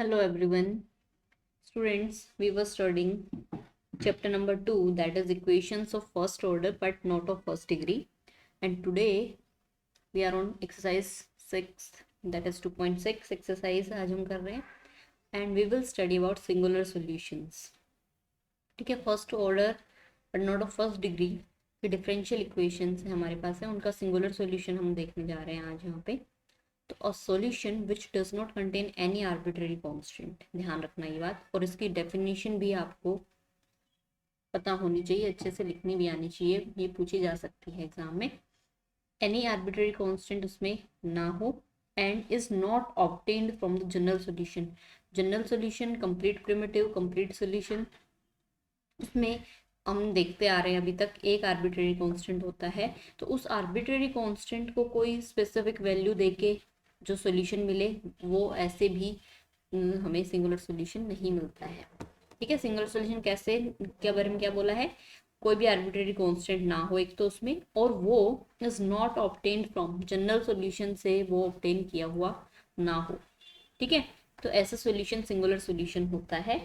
Hello everyone. Students, we were studying chapter number 2, that is equations of first order but not of first degree. And today we are on exercise 6, that is 2.6 exercise आज हम कर रहे हैं. And we will study about singular solutions. ठीक है, first order but not of first degree के differential equations हमारे पास है, उनका सिंगुलर सॉल्यूशन हम देखने जा रहे हैं आज यहाँ पे. तो a solution which does not contain any arbitrary constant, ध्यान रखना ये बात, और इसकी डेफिनेशन भी आपको पता होनी चाहिए, अच्छे से लिखनी भी आनी चाहिए, ये पूछी जा सकती है एग्जाम में. एनी आर्बिट्रेरी कांस्टेंट उसमें ना हो and is not obtained from the general solution. General solution, complete primitive, complete solution, उसमें हम देखते आ रहे हैं अभी तक एक आर्बिट्रेरी कांस्टेंट होता है. तो उस आर्बिट्रेरी कांस्टेंट को कोई स्पेसिफिक वैल्यू देके जो सॉल्यूशन मिले वो ऐसे भी हमें सिंगुलर सॉल्यूशन नहीं मिलता है. ठीक है, सिंगुलर सॉल्यूशन कैसे, क्या बारे में क्या बोला है, कोई भी आर्बिट्रेरी कांस्टेंट ना हो एक तो उसमें, और वो is not obtained from general solution से वो ऑब्टेन किया हुआ ना हो. ठीक है, तो ऐसा सॉल्यूशन सिंगुलर सॉल्यूशन होता है.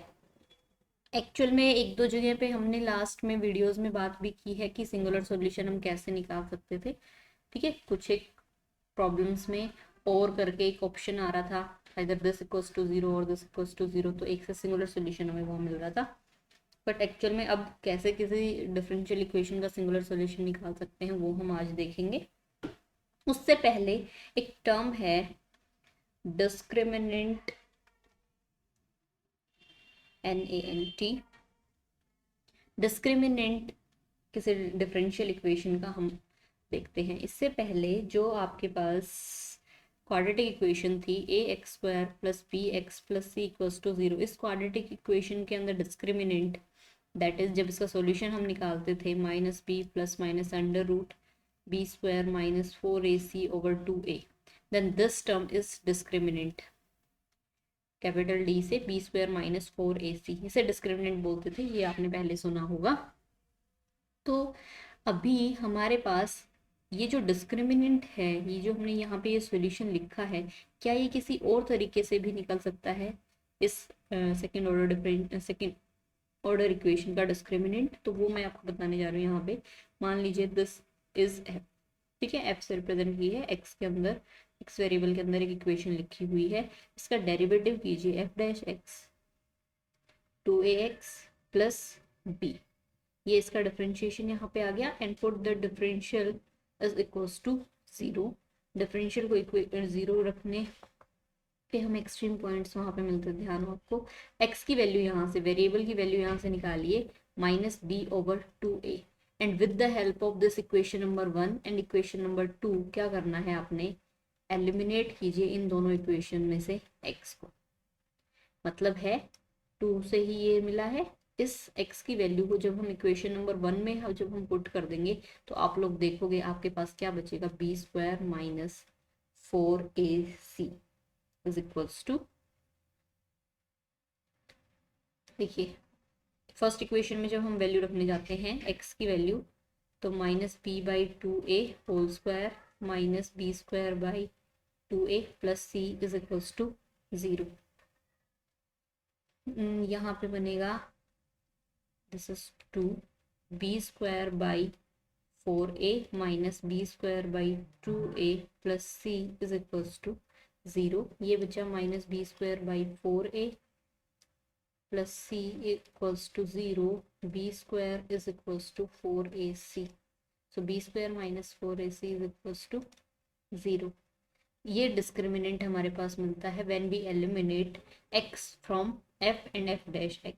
एक्चुअल में एक दो जगह पे हमने लास्ट में वीडियोस में बात भी की है कि सिंगुलर सॉल्यूशन हम कैसे निकाल सकते थे. ठीक है, कुछ एक प्रॉब्लम्स में और करके एक ऑप्शन आ रहा था, इधर दिस इक्वल्स टू जीरो और दिस इक्वल्स टू जीरो, तो एक से सिंगुलर सॉल्यूशन हमें वो मिल रहा था. बट एक्चुअल में अब कैसे किसी डिफरेंशियल इक्वेशन का सिंगुलर सॉल्यूशन निकाल सकते हैं वो हम आज देखेंगे. उससे पहले एक टर्म है डिस्क्रिमिनेंट, NANT. डिस्क्रिमिनेंट किसी डिफरेंशियल इक्वेशन का हम देखते हैं. इससे पहले जो आपके पास क्वाड्रेटिक इक्वेशन थी ax² plus bx plus c equals to 0, इस क्वाड्रेटिक इक्वेशन के अंदर डिस्क्रिमिनेंट, दैट इज जब इसका सॉल्यूशन हम निकालते थे minus b plus minus under root b² minus 4ac over 2a, then this term is discriminant, capital D से b² minus 4ac, इसे डिस्क्रिमिनेंट बोलते थे, ये आपने पहले सुना होगा. तो अभी हमारे पास ये जो डिस्क्रिमिनेंट है, ये जो हमने यहाँ पे ये सॉल्यूशन लिखा है, क्या ये किसी और तरीके से भी निकल सकता है इस सेकेंड ऑर्डर इक्वेशन का डिस्क्रिमिनेंट? तो वो मैं आपको बताने जा रही हूँ. यहाँ पे मान लीजिए दिस इज एफ. ठीक है, एफ से रिप्रेजेंट की है, एक्स के अंदर, एक्स वेरिएबल के अंदर एक इक्वेशन लिखी हुई है. इसका डेरिवेटिव कीजिए f dash x 2ax plus b, ये इसका डिफरेंशिएशन यहाँ पे आ गया. And put the differential is equals to 0. Differential को 0 रखने पे हमें एक्सट्रीम पॉइंट्स वहाँ पे मिलते हैं. ध्यान हो आपको, x की वैल्यू यहाँ से, वेरिएबल की वैल्यू यहाँ से निकालिए minus b over 2a. And with the help of this equation number 1 and equation number 2 क्या करना है आपने, एलिमिनेट कीजिए इन दोनों इक्वेशन में से x को. मतलब है 2 से ही ये मिला है. इस x की वैल्यू को जब हम इक्वेशन नंबर 1 में जब हम पुट कर देंगे तो आप लोग देखोगे आपके पास क्या बचेगा, b² minus 4ac is equals to, देखिए फर्स्ट इक्वेशन में जब हम वैल्यू रखने जाते हैं x की वैल्यू, तो minus b/2a whole square minus b²/2a plus c is equals to 0. यहाँ पे बनेगा this is 2 b²/4a minus b²/2a plus c is equals to 0. ये बचा minus b²/4a plus c equals to 0. b² is equals to 4ac. So b² minus 4ac is equals to 0. ये discriminant हमारे पास मिलता है when we eliminate x from f and f dash x.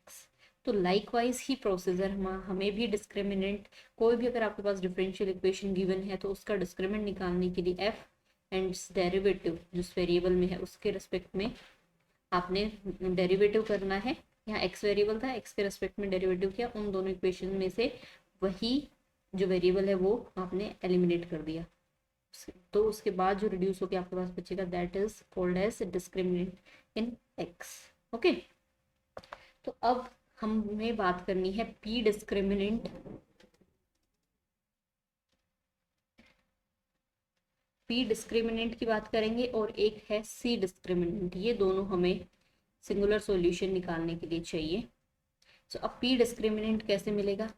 तो likewise ही procedure हमें भी discriminant, कोई भी अगर आपके पास डिफरेंशियल इक्वेशन गिवन है तो उसका डिस्क्रिमिनेंट निकालने के लिए f एंड डेरिवेटिव जिस वेरिएबल में है उसके रिस्पेक्ट में आपने डेरिवेटिव करना है. यहाँ x वेरिएबल था, x के रिस्पेक्ट में डेरिवेटिव किया, उन दोनों इक्वेशन में से वही जो वेरिएबल है वो आपने एलिमिनेट कर दिया. तो उसके बाद जो रिड्यूस होकर आपके पास बचेगा that is called as discriminant in x. Okay, तो अब हमें बात करनी है p डिस्क्रिमिनेंट. p डिस्क्रिमिनेंट की बात करेंगे और एक है c डिस्क्रिमिनेंट. ये दोनों हमें सिंगुलर सॉल्यूशन निकालने के लिए चाहिए। सो अब पी डिस्क्रिमिनेंट कैसे मिलेगा?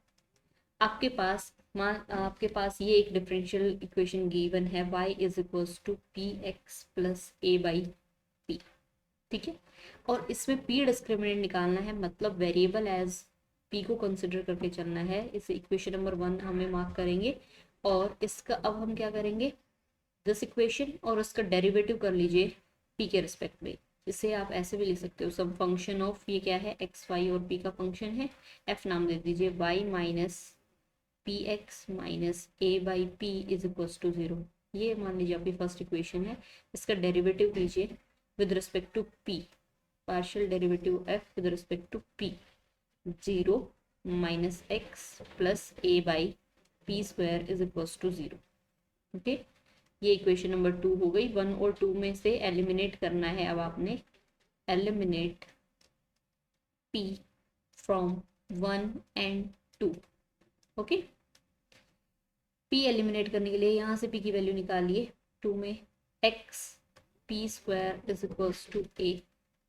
आपके पास ये एक डिफरेंशियल इक्वेशन गिवन है, y is equals to p x plus a by p, ठीक है। और इसमें पी डिस्क्रिमिनेंट निकालना है, मतलब वेरिएबल एज पी को कंसिडर करके चलना है। इस इक्वेशन नंबर 1 हमें मार्क करेंगे और इसका अब हम क्या करेंगे, दिस इक्वेशन और उसका डेरिवेटिव कर लीजिए पी के रिस्पेक्ट में। इसे आप ऐसे भी लिख सकते हो, सब फंक्शन ऑफ ये क्या है, एक्स वाई और पी का फंक्शन है, एफ नाम दे दीजिए, y minus p x minus a by p is equals to 0। ये मान लीजिए आपकी फर्स्ट इक्वेशन है। इसका डेरिवेटिव लीजिए with respect to p, partial derivative f with respect to p, 0 minus x plus a by p square is equals to 0। Okay, ये equation number 2 हो गई। 1 और 2 में से एलिमिनेट करना है अब आपने, eliminate p from 1 and 2। Okay, p eliminate करने के लिए यहाँ से p की वैल्यू निकालिए। 2 में x p square is equals to a,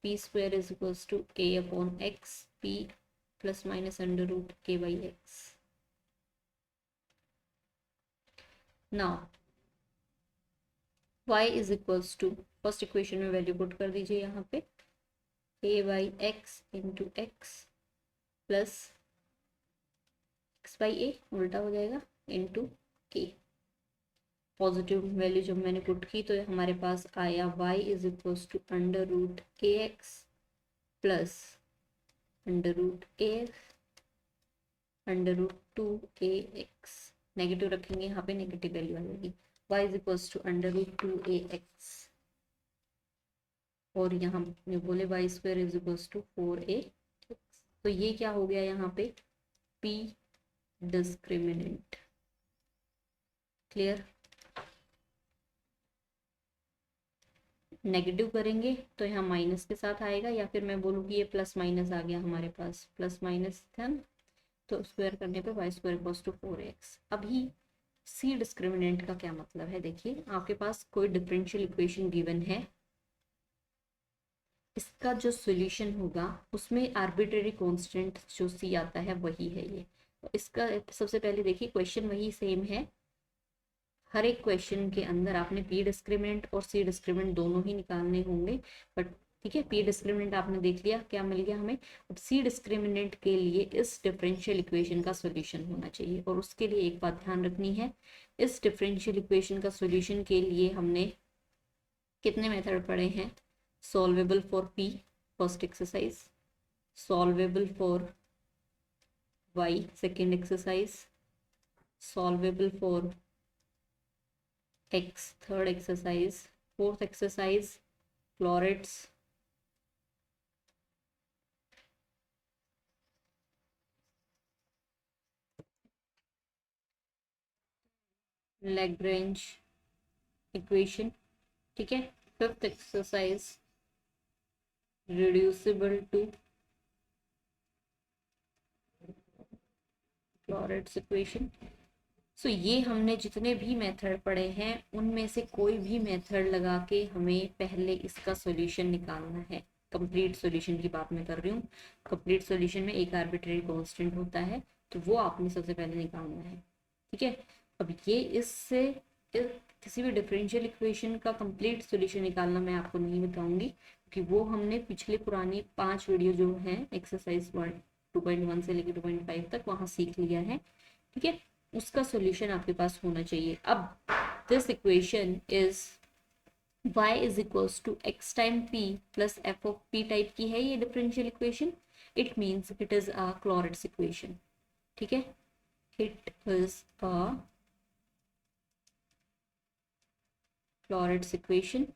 p square is equals to a upon x, p plus minus under root a by x. Now y is equals to, first equation में value put कर दीजिए यहाँ पे, a by x into x plus x by a, उल्टा हो जाएगा, into के। Positive value जब मैंने पुट की तो हमारे पास आया y is equals to under root a x plus under root a under root 2ax। Negative रखेंगे यहाँ पे, नेगेटिव वैल्यू आ जाएगी, y is equals to under root 2ax और यहाँ बोले y square is equals to 4ax। तो ये क्या हो गया यहाँ पे, p डिस्क्रिमिनेंट। क्लियर? नेगेटिव करेंगे तो यहाँ माइनस के साथ आएगा, या फिर मैं बोलूँ कि ये प्लस माइनस आ गया, हमारे पास प्लस माइनस था ना, तो स्क्वायर करने पे Y square equals to 4x। अभी सी डिस्क्रिमिनेंट का क्या मतलब है, देखिए आपके पास कोई डिफरेंशियल इक्वेशन गिवन है, इसका जो सॉल्यूशन होगा उसमें आर्बिट्रेरी कांस्टेंट जो सी आता है वही है ये। तो इसका सबसे पहले देखिए क्वेश्चन वही सेम है, हर एक क्वेश्चन के अंदर आपने पी डिस्क्रिमिनेंट और सी डिस्क्रिमिनेंट दोनों ही निकालने होंगे, बट ठीक है, पी डिस्क्रिमिनेंट आपने देख लिया क्या मिल गया हमें। अब सी डिस्क्रिमिनेंट के लिए इस डिफरेंशियल इक्वेशन का सॉल्यूशन होना चाहिए, और उसके लिए एक बात ध्यान रखनी है, इस डिफरेंशियल इक्वेशन का सॉल्यूशन के लिए हमने कितने मेथड पढ़े हैं, solvable for p first exercise, solvable for y second exercise, solvable for x third exercise, fourth exercise Floret's Lagrange equation, ठीक है। Fifth exercise reducible to Floret's equation। सो ये हमने जितने भी मेथड पढ़े हैं उनमें से कोई भी मेथड लगा के हमें पहले इसका सॉल्यूशन निकालना है। कंप्लीट सॉल्यूशन की बात मैं कर रही हूँ, कंप्लीट सॉल्यूशन में एक आर्बिट्रेरी कांस्टेंट होता है, तो वो आपने सबसे पहले निकालना है, ठीक है। अब ये इससे किसी भी डिफरेंशियल इक्वेशन का कंप्लीट सॉल्यूशन निकालना मैं आपको नहीं बताऊंगी, क्योंकि वो हमने पिछले पुरानी 5 वीडियो जो हैं एक्सरसाइज 2.1 से लेकर 2.5 तक वहाँ सीख लिया है, ठीक है। उसका सॉल्यूशन आपके पास होना चाहिए। अब this equation is y is equals to x time p plus f of p type की है ये differential equation, it means it is a Clairaut's equation, ठीक है। It is a Clairaut's equation,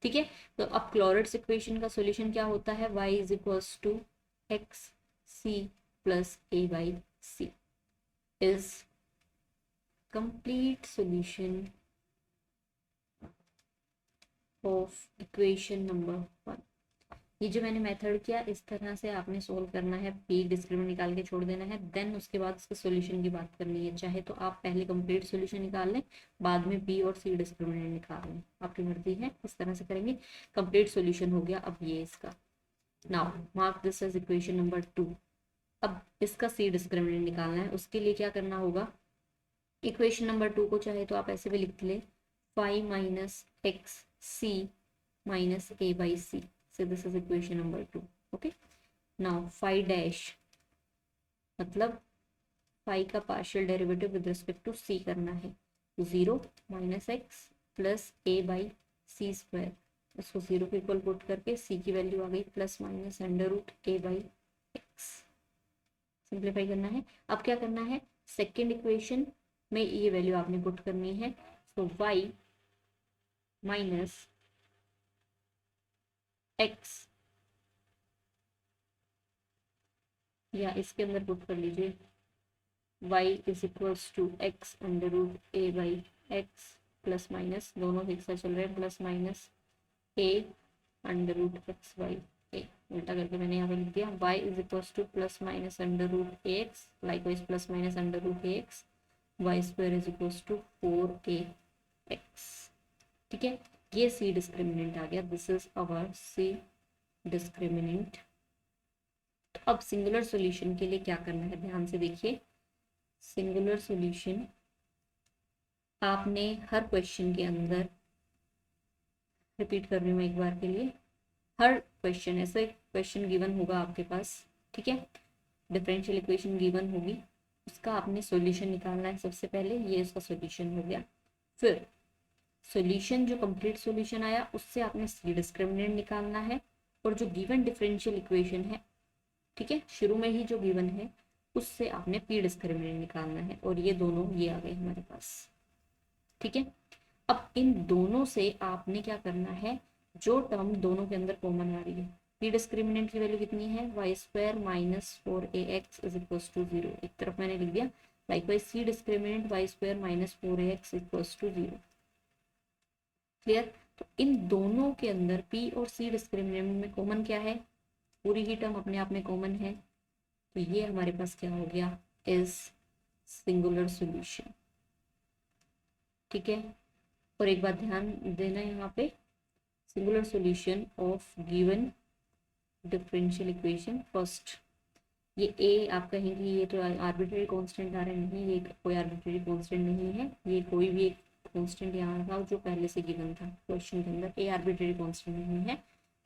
ठीक है। तो अब क्लॉरेट्स इक्वेशन का सॉल्यूशन क्या होता है, y is equals to x c plus a by c is complete solution of equation number 1। ये जो मैंने मेथड किया इस तरह से आपने सोल्व करना है, पी डिस्क्रिमिनेंट निकाल के छोड़ देना है, देन उसके बाद इसके सॉल्यूशन की बात करनी है। चाहे तो आप पहले कंप्लीट सॉल्यूशन निकाल लें, बाद में पी और सी डिस्क्रिमिनेंट निकाल लें, आपकी मर्जी है, इस तरह से करेंगे। कंप्लीट सॉल्यूशन हो गया अब ये इसका। Now mark this as equation number 2। अब इसका सी डिस्क्रिमिनेंट निकालना है, उसके लिए क्या करना होगा, इक्वेशन नंबर 2 को चाहे तो आप ऐसे भी लिख ले, 5 minus x c minus a by c. So this is equation number 2. Okay. Now phi dash मतलब phi का partial derivative with respect to c करना है, 0 minus x plus a by c square. इसको 0 के इक्वल पुट करके c की value आ गई plus minus under root a by x. Simplify करना है। अब क्या करना है, सेकेंड इक्वेशन में ये वैल्यू आपने पुट करनी है। सो y माइनस एक्स, या इसके अंदर पुट कर लीजिए y is equals to x under root a by x plus minus, दोनों एक साथ चल रहे हैं, plus minus a under root x by a. उल्टा करके मैंने यहाँ पे लिख दिया y is equals to plus minus under root a x, likewise plus minus under root a x, y square is equals to 4a x. ठीक है, ये सी डिस्क्रिमिनेंट आ गया, this is our c discriminant. तो अब singular solution के लिए क्या करना है, ध्यान से देखिए। सिंगुलर सॉल्यूशन आपने हर क्वेश्चन के अंदर, रिपीट कर रही हूँ मैं एक बार के लिए, हर क्वेश्चन ऐसे क्वेश्चन गिवन होगा आपके पास, ठीक है, डिफरेंशियल इक्वेशन गिवन होगी, उसका आपने सॉल्यूशन निकालना है। सबसे पहले ये उसका सॉल्यूशन हो गया, फिर सॉल्यूशन जो कंप्लीट सॉल्यूशन आया उससे आपने सी डिस्क्रिमिनेंट निकालना है, और जो गिवन डिफरेंशियल इक्वेशन है, ठीक है, शुरू में ही जो गिवन है उससे आपने पी डिस्क्रिमिनेंट निकालना है, और ये दोनों ये आ गए हमारे पास। ठीक है, अब इन दोनों से आपने क्या करना है, जो टर्म दोनों के अंदर कॉमन आ रही है, पी डिस्क्रिमिनेंट की वैल्यू कितनी है, y square minus 4ax is equal to 0, एक तरफ मैंने लिख दिया, likewise c discriminant y square minus 4ax equal to 0। Clear. तो इन दोनों के अंदर पी और सी डिस्क्रिमिनेंट में कॉमन क्या है, पूरी ही टर्म अपने आप में कॉमन है, तो ये हमारे पास क्या हो गया, इज सिंगुलर सॉल्यूशन। ठीक है, और एक बात ध्यान देना यहाँ पे, singular solution of given differential equation first, ये ए आप कहेंगे ये तो आर्बिट्रेरी कांस्टेंट आ रहा है, नहीं, ये कोई आर्बिट्रेरी कांस्टेंट नहीं है, ये कोई भी एक कांस्टेंट यहाँ था जो पहले से गिवन था क्वेश्चन के अंदर, ए आर्बिट्रेरी कांस्टेंट नहीं है।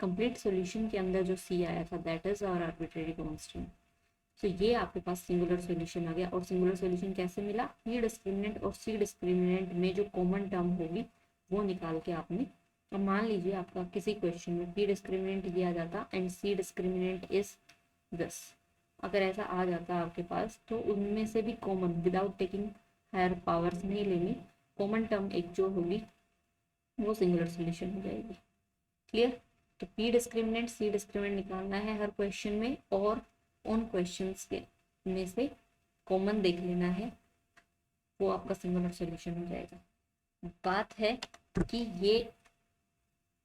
कंप्लीट सॉल्यूशन के अंदर जो सी आया था that is our arbitrary constant. तो ये आपके पास सिंगुलर सॉल्यूशन आ गया। और सिंगुलर सॉल्यूशन कैसे मिला, पी डिस्क्रिमिनेंट और सी डिस्क्रिमिनेंट में जो कॉमन टर्म होगी वो निकाल के आपने, अब मान लीजिए आपका किसी क्वेश्चन में पी डिस्क्रिमिनेंट दिया जाता and c discriminant is this, अगर ऐसा आ जाता आपके पास, तो उनमें से भी common without taking higher powers नहीं लेनी, कॉमन टर्म एक जो होगी वो सिंगुलर सॉल्यूशन हो जाएगी। क्लियर। तो पी डिस्क्रिमिनेंट सी डिस्क्रिमिनेंट निकालना है हर क्वेश्चन में, और उन क्वेश्चंस के में से कॉमन देख लेना है, वो आपका सिंगुलर सॉल्यूशन हो जाएगा। बात है कि ये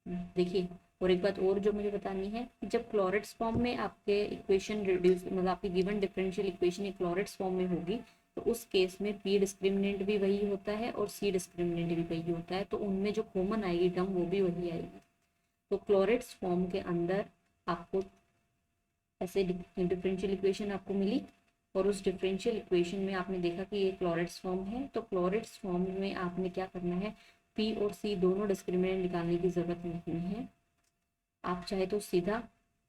देखिए, और एक बात और जो मुझे बतानी है, जब क्लोरेट्स फॉर्म में आपके इक्वेशन रिड्यूस, मतलब आपकी गिवन डिफरेंशियल इक्वेशन क्लोरेट्स फॉर्म में होगी, तो उस केस में पी डिस्क्रिमिनेंट भी वही होता है और सी डिस्क्रिमिनेंट भी वही होता है, तो उनमें जो कॉमन आएगी टर्म वो भी वही आएगी। तो क्लोरेट्स फॉर्म के अंदर आपको ऐसे डिफरेंशियल इक्वेशन आपको मिली, और उस डिफरेंशियल इक्वेशन में आपने देखा कि ये क्लोरेट्स फॉर्म है, तो क्लोरेट्स फॉर्म में आपने क्या करना है, पी और सी दोनों डिस्क्रिमिनेंट निकालने की जरूरत नहीं है। आप चाहे तो सीधा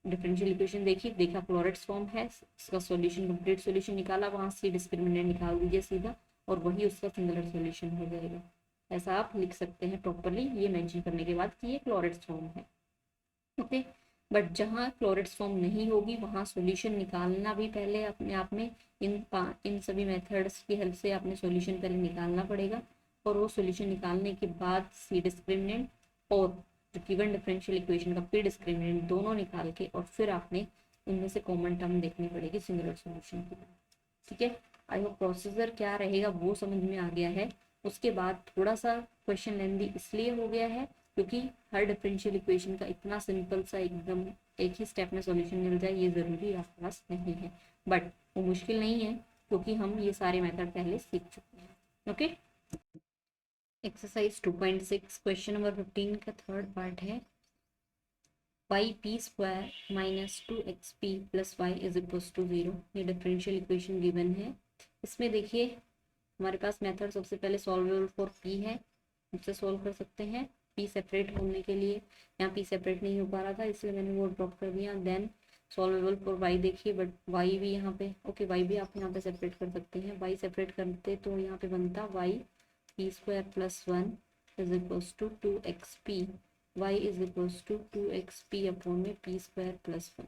डिफरेंशियल इक्वेशन देखिए, देखा क्लोरेट्स फॉर्म है, इसका सॉल्यूशन कंप्लीट सॉल्यूशन निकाला, वहाँ सी डिस्क्रिमिनेंट निकाल दीजिए सीधा, और वही उसका सिंगुलर सॉल्यूशन हो जाएगा। ऐसा आप लिख सकते हैं प्रॉपरली, ये मेंशन करने के बाद कि ये क्लोरेट्स फॉर्म है। ओके, बट जहाँ क्लोरेट्स फॉर्म नहीं होगी वहाँ सॉल्यूशन निकालना भी पहले अपने आप में इन सभी मेथड्स की हेल्प से आपने सॉल्यूशन पहले निकालना पड़ेगा, और वो सॉल्यूशन निकालने के बाद सी डिस्क्रिमिनेंट और जो गिवन डिफरेंशियल इक्वेशन का पी डिस्क्रिमिनेंट दोनों निकाल के, और फिर आपने उनमें से कॉमन टर्म देखनी पड़ेगी सिंगुलर सॉल्यूशन के लिए। ठीक है, आई होप प्रोसीजर क्या रहेगा वो समझ में आ गया है। उसके बाद थोड़ा सा क्वेश्चन लेंथी इसलिए हो गया है क्योंकि हर डिफरेंशियल इक्वेशन का इतना सिंपल सा एकदम एक ही स्टेप में सॉल्यूशन मिल जाए ये ज़रूरी आपके पास नहीं है, बट वो मुश्किल नहीं है क्योंकि हम ये सारे मेथड पहले सीख चुके हैं। ओके, एक्सरसाइज 2.6 क्वेश्चन नंबर 15 का थर्ड पार्ट है y p square minus 2xp plus y is equal to 0। ये डिफरेंशियल इक्वेशन गिवन है। इसमें देखिए हमारे पास मेथड सबसे पहले सॉल्वेबल फॉर पी है, उससे सॉल्व कर सकते हैं। पी सेपरेट होने के लिए यहाँ पी सेपरेट नहीं हो पा रहा था इसलिए मैंने वो ड्रॉप कर दिया। देन सॉल्वेबल फॉर वाई देखिए, बट वाई भी यहाँ पे ओके, वाई भी आप यहाँ पे सेपरेट कर सकते हैं। वाई सेपरेट करते तो यहाँ पे बनता y p square plus 1 is equals to 2xp, y is equals to 2xp upon में पी स्क्वायर प्लस 1।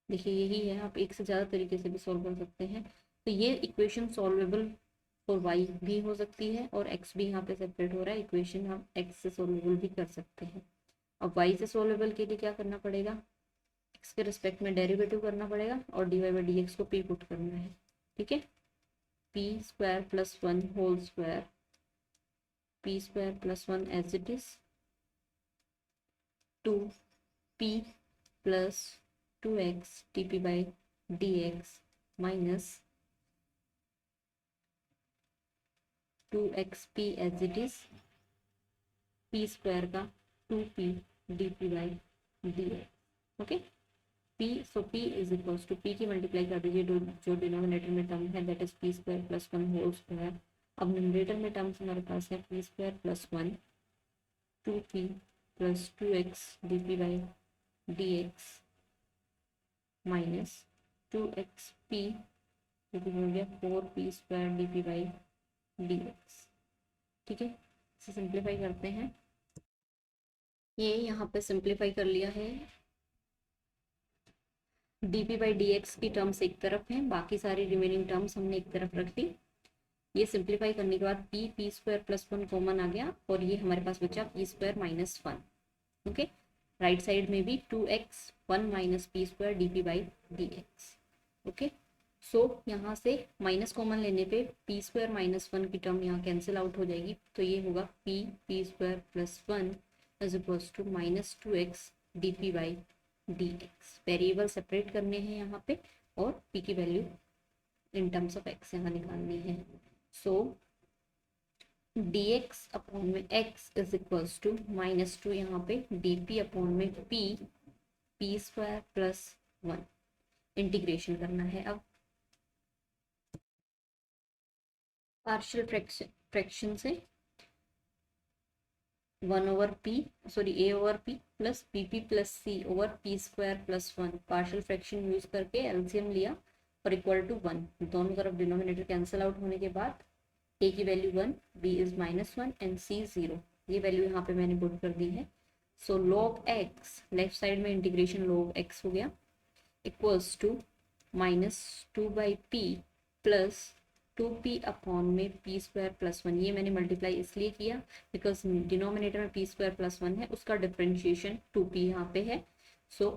देखिए यही है, आप एक से ज़्यादा तरीके से भी सॉल्व कर सकते हैं। तो ये इक्वेशन सॉल्वेबल फॉर वाई भी हो सकती है और एक्स भी यहाँ पे सेपरेट हो रहा है, इक्वेशन हम एक्स से सॉल्वेबल भी कर सकते हैं। अब वाई से सॉल्वेबल के लिए क्या करना पड़ेगा, एक्स के रिस्पेक्ट में डेरिवेटिव करना पड़ेगा और d y by d x को पी पुट करना है। ठीक है, p square plus 1 whole square, p square plus 1 as it is, two p plus 2x dp by dx minus 2xp as it is, p square का 2p dp by dx। Okay, p so p is equals to p की multiply कर दीजिए जो denominator में term है that is p square plus 1 whole square. अब numerator में terms हमारे पास है p square plus 1 2p plus 2x dp by dx minus 2xp जो कि हो गया 4p square dp by dx। ठीक है, इसे सिंप्लीफाई करते हैं। ये यहाँ पे सिंप्लीफाई कर लिया है, dp बाई dx की टर्म्स एक तरफ हैं, बाकी सारी रिमेनिंग टर्म्स हमने एक तरफ रख दी। ये सिंप्लीफाई करने के बाद p स्क्वायर प्लस 1 कॉमन आ गया और ये हमारे पास बचा p square minus 1। Okay, right side में भी 2x 1 minus p square d p by d x. Okay, so यहाँ से माइनस कॉमन लेने पे पी स्क्वायर माइनस 1 की टर्म यहाँ कैंसिल आउट हो जाएगी, तो ये होगा p square plus 1 is equals to minus 2x d p by d x. Variable separate करने हैं यहाँ पे और p की value in terms of x यहाँ निकालनी है। सो dx अपॉन में x is equals to minus 2 यहाँ पे dp अपॉन में p स्क्वायर प्लस 1। इंटीग्रेशन करना है अब पार्शियल फ्रैक्शन से 1 over p sorry a over p plus pp plus c over p square plus 1। Partial fraction use करके LCM लिया और इक्वल टू 1, दोनों तरफ डिनोमिनेटर कैंसिल आउट होने के बाद a की value 1, b is minus 1 and c 0। ये वैल्यू यहाँ पे मैंने पुट कर दी है। So log x, left side में इंटीग्रेशन log x हो गया equals to minus 2 by p plus 2p upon में p स्क्वायर प्लस 1। ये मैंने मल्टीप्लाई इसलिए किया बिकॉज डिनोमिनेटर में p स्क्वायर प्लस 1 है, उसका डिफ्रेंशिएशन 2p यहाँ पे है। So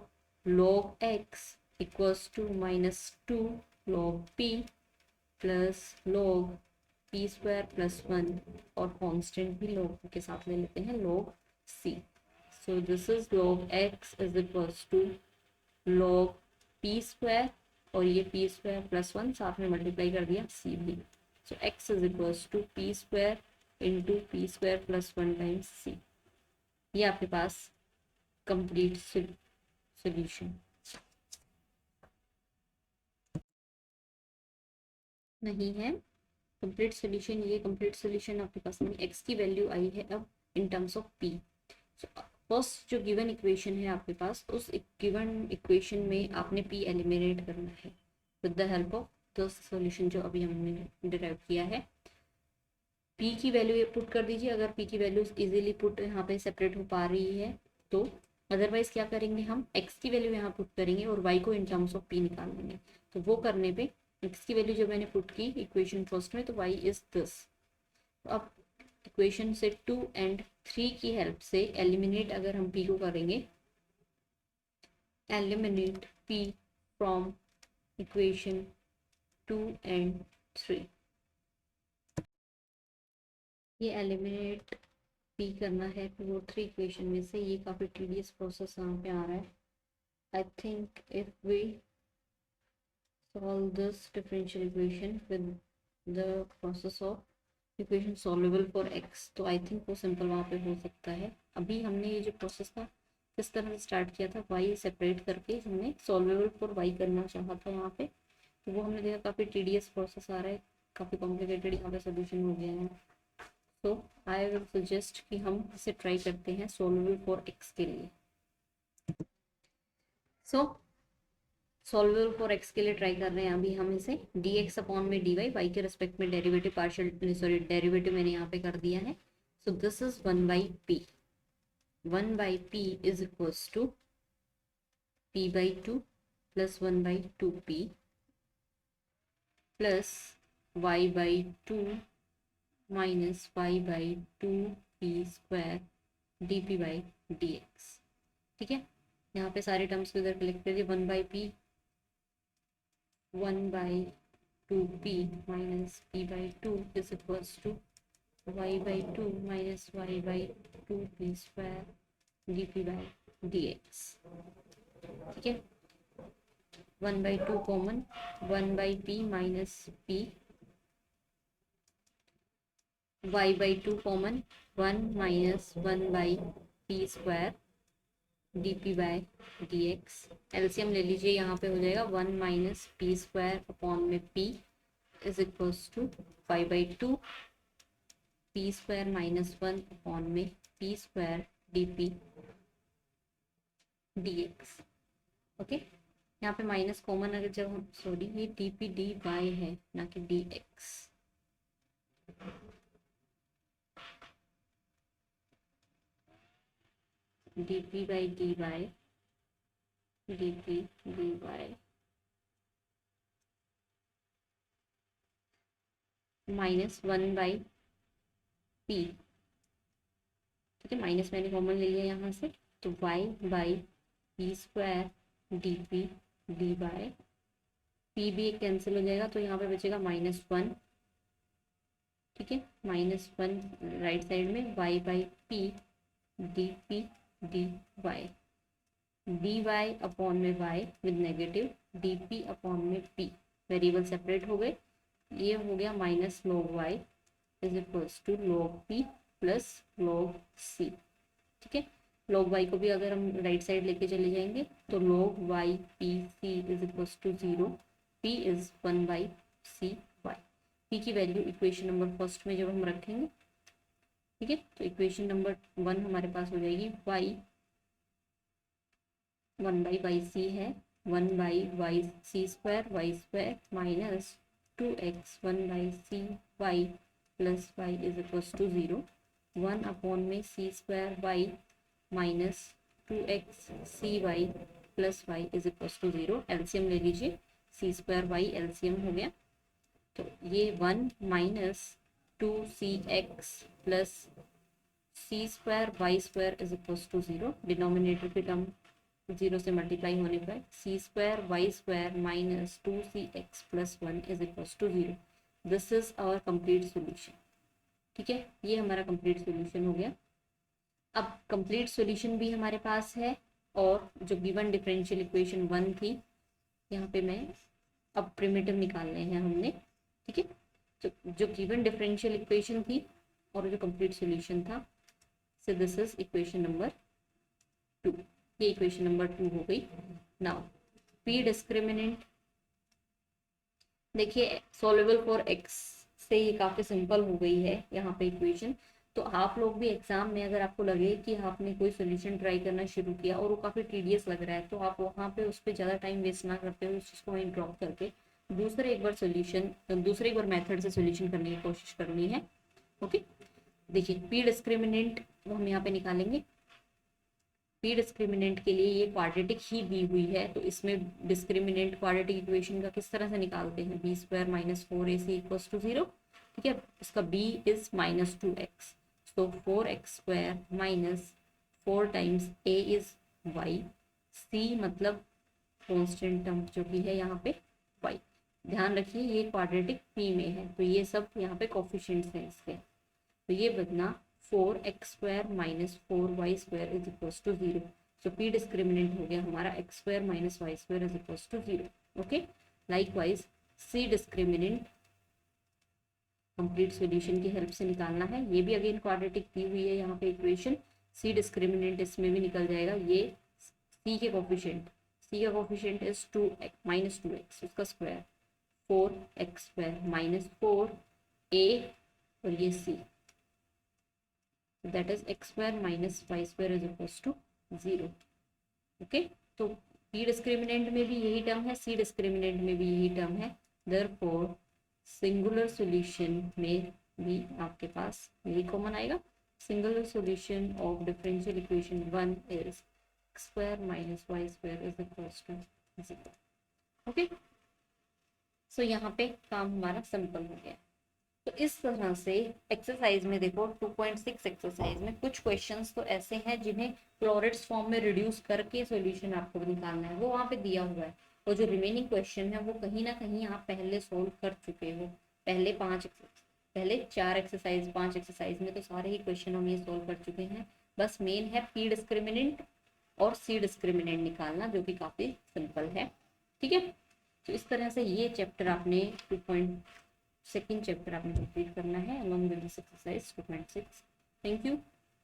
log x equals to minus 2 log p plus log p square plus 1 और कांस्टेंट भी log के साथ ले लेते हैं log c। So this is log x is equals to log p square और ये p स्क्वायर प्लस 1 साथ में मल्टीप्लाई कर दिया c भी। So x is equals to p square into p square plus 1 times c। ये आपके पास कंप्लीट सॉल्यूशन नहीं है। कंप्लीट सोल्यूशन, ये कंप्लीट सोल्यूशन आपके पास नहीं, x की वैल्यू आई है अब in terms of p। First जो गिवन इक्वेशन है आपके पास, उस गिवन इक्वेशन में आपने p एलिमिनेट करना है with the help of the solution जो अभी हमने डिराइव किया है। p की वैल्यू पुट कर दीजिए, अगर p की वैल्यू इजीली पुट यहाँ पे सेपरेट हो पा रही है तो, अदरवाइज क्या करेंगे हम x की वैल्यू यहाँ पुट करेंगे और y को इन टर्म्स ऑफ p निकाल लेंगे। तो वो करने पे x की वैल्यू जो मैंने पुट की इक्वेशन फर्स्ट में, तो y इज दिस। अब इक्वेशन से 2 एंड 3 की हेल्प से एलिमिनेट अगर हम p को करेंगे, eliminate p from equation 2 and 3। ये एलिमिनेट पी करना है 2 और 3 इक्वेशन में से। ये काफ़ी टीडियस प्रोसेस यहाँ पे आ रहा है। I think if we solve this differential equation with the process of equation solvable for x, तो आई थिंक वो सिंपल वहाँ पे हो सकता है। अभी हमने ये जो प्रोसेस था किस तरह से स्टार्ट किया था, y सेपरेट करके हमने सॉल्वेबल फॉर y करना चाहा था वहाँ पे, तो वो हमने देखा काफ़ी टीडियस प्रोसेस आ रहा है, काफ़ी कॉम्प्लिकेटेड यहाँ पे सोल्यूशन हो गया है। सो आई विल सजेस्ट कि हम इसे ट्राई करते हैं सॉल्वेबल फॉर x के लिए। सॉल्वेबल फॉर x के लिए ट्राई कर रहे हैं अभी हम इसे। dx अपॉन में dy, y के रेस्पेक्ट में डेरिवेटिव पार्शियल सॉरी डेरिवेटिव मैंने यहाँ पे कर दिया है। So this is 1/p, 1/p is equals to p/2 plus 1/2p plus y/2 minus y/2p square dp/dx। ठीक है, यहाँ पे सारे टर्म्स को इधर कलेक्ट करिए। 1/p 1/2p minus p/2 is equals to y/2 minus y/2p square dp/dx। ठीक है, 1/2 common, 1/p minus p, y/2 common, 1 minus 1/p square dp/dx। LCM ले लीजिए, यहाँ पे हो जाएगा 1 माइनस पी स्क्वायर अपॉन में p is equals to 5/2 p square minus 1 upon में p स्क्वायर dp/dx। ओके, यहाँ पे माइनस कॉमन अगर जब हम सॉरी ये dp/dy है ना कि dx। dp/dy dp/dy minus 1/p। ठीक है, माइनस मैंने कॉमन ले लिया यहाँ से, तो y/p स्क्वायर dp/dy, p भी एक कैंसिल हो जाएगा तो यहाँ पे बचेगा -1। ठीक है, -1 राइट साइड में, y/p dp/dy, dy अपॉन में y with negative, dp upon में p, वेरिएबल सेपरेट हो गए। ये हो गया minus log y is equals to log p plus log c। ठीक है, log y को भी अगर हम राइट साइड लेके चले जाएंगे तो log y p c is equals to 0, p इज 1/c y। p की वैल्यू इक्वेशन नंबर फर्स्ट में जब हम रखेंगे, ठीक है, तो इक्वेशन नंबर 1 हमारे पास हो जाएगी y 1/yc है, 1/yc square y square minus 2x 1/c y plus y is equals to 0, 1 upon में c square y minus 2x cy plus y is equals to 0। LCM ले लीजिए, c स्क्वायर y एलसीएम हो गया, तो ये 1 minus 2cx plus c square y square is equals to 0। Denominator की term 0 से multiply होने पर c square y square minus 2cx plus 1 is equals to 0। This is our complete solution. ठीक है, ये हमारा कंप्लीट सॉल्यूशन हो गया। अब कंप्लीट सॉल्यूशन भी हमारे पास है, और जो गिवन डिफरेंशियल इक्वेशन 1 थी, यहाँ पे मैं अब प्रिमिटिव निकालने हैं हमने। ठीक है, जो गिवन डिफरेंशियल इक्वेशन थी और जो कंप्लीट सॉल्यूशन था, सो दिस इज इक्वेशन नंबर 2। ये इक्वेशन नंबर 2 हो गई। नाउ पी डिस्क्रिमिनेंट, देखिए सॉल्वेबल फॉर एक्स से ये काफ़ी सिंपल हो गई है यहाँ पे इक्वेशन। तो आप लोग भी एग्जाम में अगर आपको लगे कि आपने कोई सोल्यूशन ट्राई करना शुरू किया और वो काफ़ी टीडियस लग रहा है, तो आप वहाँ पे उस पर ज़्यादा टाइम वेस्ट ना करते हुए उस चीज़ को वहीं ड्रॉप करके दूसरे एक बार मेथड से सोल्यूशन करने की कोशिश करनी है। ओके, देखिए पी डिस्क्रिमिनेंट हम यहाँ पे निकालेंगे। पी डिस्क्रिमिनेंट के लिए ये क्वाड्रेटिक ही दी हुई है, तो इसमें डिस्क्रिमिनेंट क्वाड्रेटिक इक्वेशन का किस तरह से निकालते हैं, b square minus 4ac equals to 0। ठीक है, इसका b इज -2x, तो 4x square minus 4 times a is y, c मतलब कॉन्स्टेंट टर्म जो कि है यहाँ पे y। ध्यान रखिए ये क्वाड्रेटिक p में है, तो ये सब यहाँ पे कोफिशिएंट्स हैं इसके, तो ये बदना 4x² minus 4y² is equals to 0। So p discriminant हो गया हमारा x² minus y² is equals to 0। Okay, likewise c discriminant complete solution की हेल्प से निकालना है। ये भी अगेन क्वाड्रेटिक दी हुई है यहाँ पे इक्वेशन, सी डिस्क्रिमिनेंट इसमें भी निकल जाएगा। ये सी के कोफिशिएंट, सी का coefficient is 2x minus 2x, उसका स्क्वायर 4x² माइनस 4a और ये c, that is x² minus y² is equals to 0। Okay, तो p डिस्क्रिमिनेंट में भी यही टर्म है, c डिस्क्रिमिनेंट में भी यही टर्म है, देयरफॉर सिंगुलर सॉल्यूशन में भी आपके पास यही कॉमन आएगा। Singular solution of differential equation 1 is x² minus y² is equals to 0। Okay, so यहाँ पे काम हमारा सिंपल हो गया। तो इस तरह से एक्सरसाइज में देखो 2.6 एक्सरसाइज में कुछ क्वेश्चंस तो ऐसे हैं जिन्हें क्लोराइड्स फॉर्म में रिड्यूस करके सॉल्यूशन आपको निकालना है, वो वहाँ पे दिया हुआ है। और जो रिमेनिंग क्वेश्चन है वो कहीं ना कहीं आप पहले सोल्व कर चुके हो। पहले 4 एक्सरसाइज 5 एक्सरसाइज में तो सारे ही क्वेश्चन हम ये सोल्व कर चुके हैं। बस मेन है पी डिस्क्रिमिनेंट और सी डिस्क्रिमिनेंट निकालना, जो कि काफी सिंपल है। ठीक है, तो इस तरह से ये चैप्टर आपने सेकंड चैप्टर आपने कंप्लीट करना है along with this exercise 2.6। Thank you.